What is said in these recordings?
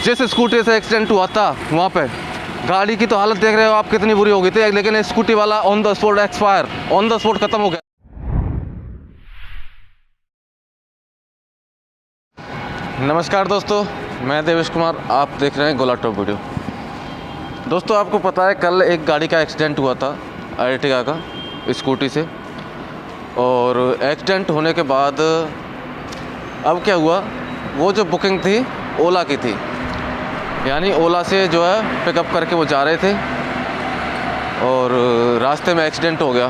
जिस स्कूटी से एक्सीडेंट हुआ था वहाँ पे गाड़ी की तो हालत देख रहे हो आप कितनी बुरी हो गई थी, लेकिन स्कूटी वाला on the spot expire, on the spot खत्म हो गया। नमस्कार दोस्तों, मैं देवेश कुमार, आप देख रहे हैं गोला टॉप वीडियो। दोस्तों आपको पता है कल एक गाड़ी का एक्सीडेंट हुआ था अर्टिगा का स्कूटी से, और एक्सीडेंट होने के बाद अब क्या हुआ, वो जो बुकिंग थी ओला की थी, यानी ओला से जो है पिकअप करके वो जा रहे थे और रास्ते में एक्सीडेंट हो गया।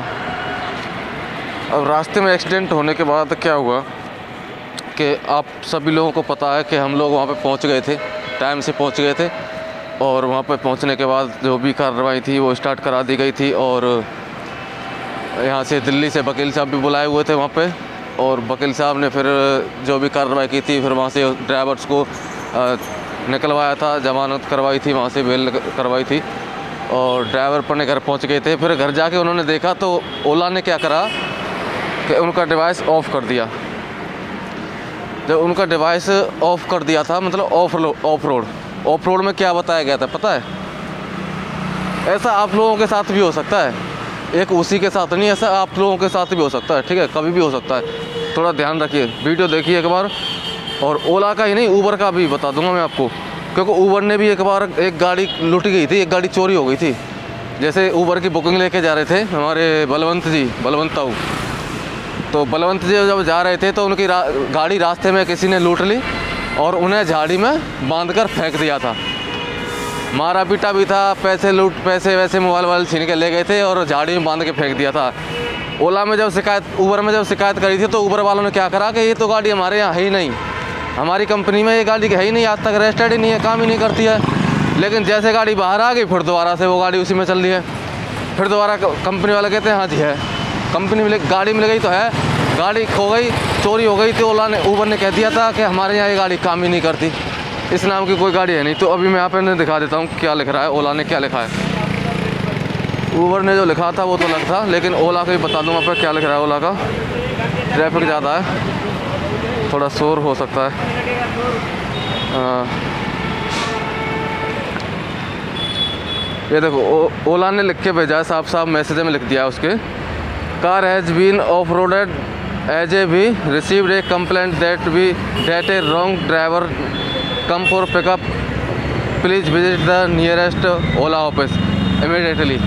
अब रास्ते में एक्सीडेंट होने के बाद क्या हुआ कि आप सभी लोगों को पता है कि हम लोग वहाँ पे पहुँच गए थे, टाइम से पहुँच गए थे, और वहाँ पे पहुँचने के बाद जो भी कार्रवाई थी वो स्टार्ट करा दी गई थी। और यहाँ से दिल्ली से वकील साहब भी बुलाए हुए थे वहाँ पे, और वकील साहब ने फिर जो भी कार्रवाई की थी, फिर वहाँ से ड्राइवर्स को निकलवाया था, जमानत करवाई थी, वहाँ से बेल करवाई थी, और ड्राइवर अपने घर पहुँच गए थे। फिर घर जाके उन्होंने देखा तो ओला ने क्या करा कि उनका डिवाइस ऑफ़ कर दिया। जब उनका डिवाइस ऑफ़ कर दिया था, मतलब ऑफ रोड में क्या बताया गया था पता है? ऐसा आप लोगों के साथ भी हो सकता है, एक उसी के साथ नहीं, ऐसा आप लोगों के साथ भी हो सकता है, ठीक है, कभी भी हो सकता है। थोड़ा ध्यान रखिए, वीडियो देखिए एक बार। और ओला का ही नहीं, ऊबर का भी बता दूंगा मैं आपको, क्योंकि ऊबर ने भी एक बार एक गाड़ी लूटी गई थी, एक गाड़ी चोरी हो गई थी। जैसे ऊबर की बुकिंग लेके जा रहे थे हमारे बलवंत ताऊ, तो बलवंत जी जब जा रहे थे तो उनकी गाड़ी रास्ते में किसी ने लूट ली और उन्हें झाड़ी में बांधकर फेंक दिया था। मारा पीटा भी था, पैसे वैसे मोबाइल छीन के ले गए थे और झाड़ी में बांध के फेंक दिया था। ऊबर में जब शिकायत करी थी तो ऊबर वालों ने क्या करा कि ये तो गाड़ी हमारे यहाँ है ही नहीं, हमारी कंपनी में ये गाड़ी है ही नहीं, आज तक रजिस्टर्ड ही नहीं है, काम ही नहीं करती है। लेकिन जैसे गाड़ी बाहर आ गई, फिर दोबारा से वो गाड़ी उसी में चल रही है। फिर दोबारा कंपनी वाले कहते हैं हाँ जी है, गाड़ी मिल गई तो है, गाड़ी खो गई, चोरी हो गई, तो ऊबर ने कह दिया था कि हमारे यहाँ ये गाड़ी काम ही नहीं करती, इस नाम की कोई गाड़ी है नहीं। तो अभी मैं यहाँ पे दिखा देता हूँ क्या लिख रहा है, ओला ने क्या लिखा है। ऊबर ने जो लिखा था वो तो अलग था, लेकिन ओला का ही बता दूँ वहाँ पर क्या लिख रहा है। ओला का ट्रैफिक ज़्यादा है, थोड़ा शोर हो सकता है। ये देखो ओला ने लिख के भेजा है, साफ मैसेज में लिख दिया है उसके, car has been off roaded as a भी received a complaint that a wrong driver come for pickup, please visit the nearest Ola office immediately.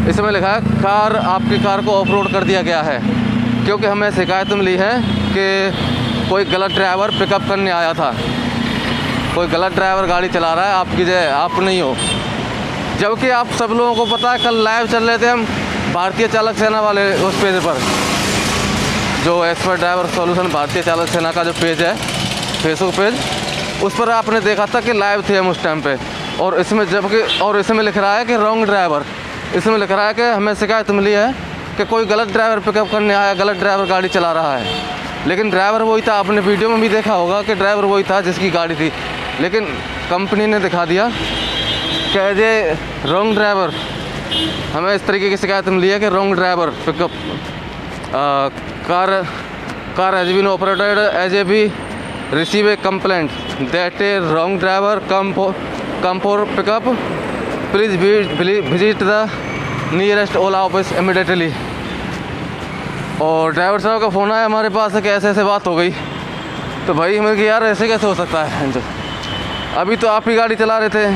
इसमें लिखा है आपकी कार को ऑफ रोड कर दिया गया है, क्योंकि हमें शिकायत मिली है कि कोई गलत ड्राइवर पिकअप करने आया था, कोई गलत ड्राइवर गाड़ी चला रहा है आपकी जगह, आप नहीं हो। जबकि आप सब लोगों को पता है, कल लाइव चल रहे थे हम भारतीय चालक सेना वाले उस पेज पर, जो एक्सपर्ट ड्राइवर सॉल्यूशन भारतीय चालक सेना का जो पेज है, फेसबुक पेज, उस पर आपने देखा था कि लाइव थे हम उस टाइम पे। और इसमें लिख रहा है कि रॉन्ग ड्राइवर, इसमें लिख रहा है कि हमें शिकायत मिली है कि कोई गलत ड्राइवर पिकअप करने आया, गलत ड्राइवर गाड़ी चला रहा है। लेकिन ड्राइवर वही था, आपने वीडियो में भी देखा होगा कि ड्राइवर वही था जिसकी गाड़ी थी, लेकिन कंपनी ने दिखा दिया कि एज ए रॉन्ग ड्राइवर। हमें इस तरीके की शिकायत मिली है कि wrong driver pickup, car has been operated as a B receive a complaint that a wrong driver come for pickup, please visit the nearest Ola office immediately. और ड्राइवर साहब का फ़ोन आया हमारे पास कि ऐसे बात हो गई। तो भाई हमें कि यार ऐसे कैसे हो सकता है, अभी तो आप ही गाड़ी चला रहे थे।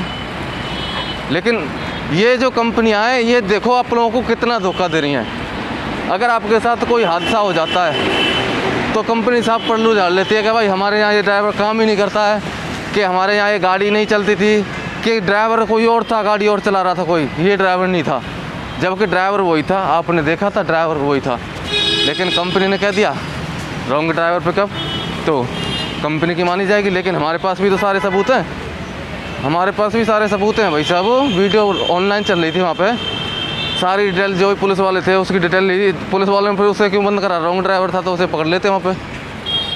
लेकिन ये जो कंपनियां हैं, ये देखो आप लोगों को कितना धोखा दे रही हैं। अगर आपके साथ कोई हादसा हो जाता है तो कंपनी साहब पल्लू झाड़ लेती है कि भाई हमारे यहाँ ये ड्राइवर काम ही नहीं करता है, कि हमारे यहाँ ये गाड़ी नहीं चलती थी, कि ड्राइवर कोई और था, गाड़ी और चला रहा था कोई, ये ड्राइवर नहीं था। जबकि ड्राइवर वही था, आपने देखा था ड्राइवर वही था, लेकिन कंपनी ने कह दिया रॉन्ग ड्राइवर पिकअप, तो कंपनी की मानी जाएगी। लेकिन हमारे पास भी तो सारे सबूत हैं, भाई साहब। वीडियो ऑनलाइन चल रही थी, वहाँ पे सारी डिटेल जो पुलिस वाले थे उसकी डिटेल ली, पुलिस वालों ने फिर उसे क्यों बंद करा, रॉन्ग ड्राइवर था तो उसे पकड़ लेते वहाँ पे,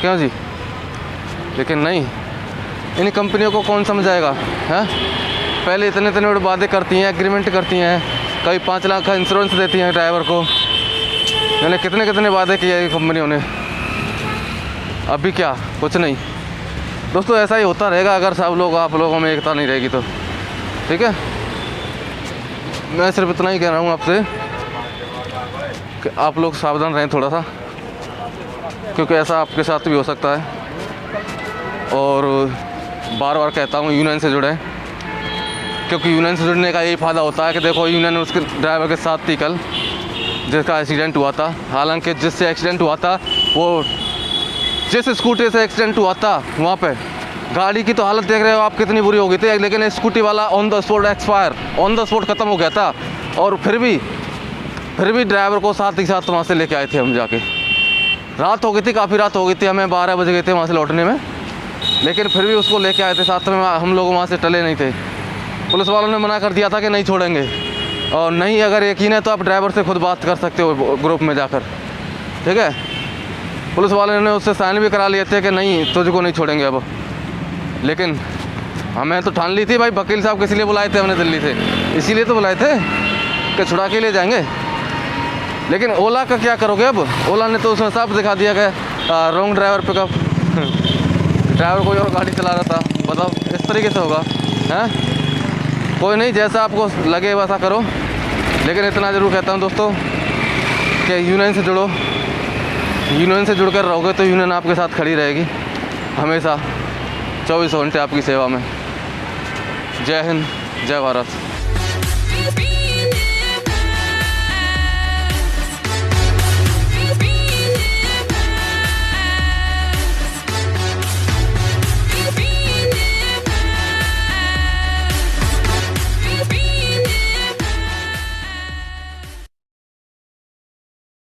क्यों जी? लेकिन नहीं, इन कंपनियों को कौन समझाएगा, हैं? पहले इतने बड़े वादे करती हैं, एग्रीमेंट करती हैं, कभी 5 लाख का इंश्योरेंस देती हैं ड्राइवर को, मैंने कितने वादे किए कंपनियों ने, अभी क्या, कुछ नहीं। दोस्तों ऐसा ही होता रहेगा अगर सब लोग आप लोगों में एकता नहीं रहेगी तो। ठीक है, मैं सिर्फ इतना ही कह रहा हूँ आपसे कि आप लोग सावधान रहें थोड़ा सा, क्योंकि ऐसा आपके साथ भी हो सकता है। और बार बार कहता हूँ यूनियन से जुड़ें, क्योंकि यूनियन से जुड़ने का यही फ़ायदा होता है कि देखो यूनियन उसके ड्राइवर के साथ थी कल जिसका एक्सीडेंट हुआ था। हालांकि जिससे एक्सीडेंट हुआ था वो जिस स्कूटी से एक्सीडेंट हुआ था वहाँ पे गाड़ी की तो हालत देख रहे हो आप कितनी बुरी हो गई थी, लेकिन स्कूटी वाला on the spot expire, on the spot ख़त्म हो गया था। और फिर भी ड्राइवर को साथ ही साथ वहाँ से लेके आए थे हम जाके। रात हो गई थी, काफ़ी रात हो गई थी, हमें 12 बज गए थे वहाँ से लौटने में, लेकिन फिर भी उसको लेके आए थे साथ में। हम लोग वहाँ से टले नहीं थे। पुलिस वालों ने मना कर दिया था कि नहीं छोड़ेंगे, और नहीं अगर यकीन है तो आप ड्राइवर से खुद बात कर सकते हो ग्रुप में जाकर। ठीक है, पुलिस वाले ने उससे साइन भी करा लिए थे कि नहीं तुझको नहीं छोड़ेंगे अब। लेकिन हमें तो ठान ली थी भाई, वकील साहब किस लिए बुलाए थे हमने दिल्ली से, इसीलिए तो बुलाए थे कि छुड़ा के ले जाएंगे। लेकिन ओला का क्या करोगे अब? ओला ने तो उसमें साफ दिखा दिया गया रॉन्ग ड्राइवर पिकअप ड्राइवर कोई और गाड़ी चला रहा था। बताओ इस तरीके से होगा? हैं, कोई नहीं, जैसा आपको लगे वैसा करो। लेकिन इतना ज़रूर कहता हूँ दोस्तों कि यूनियन से जुड़ो, यूनियन से जुड़कर रहोगे तो यूनियन आपके साथ खड़ी रहेगी हमेशा, 24 घंटे आपकी सेवा में। जय हिंद, जय भारत।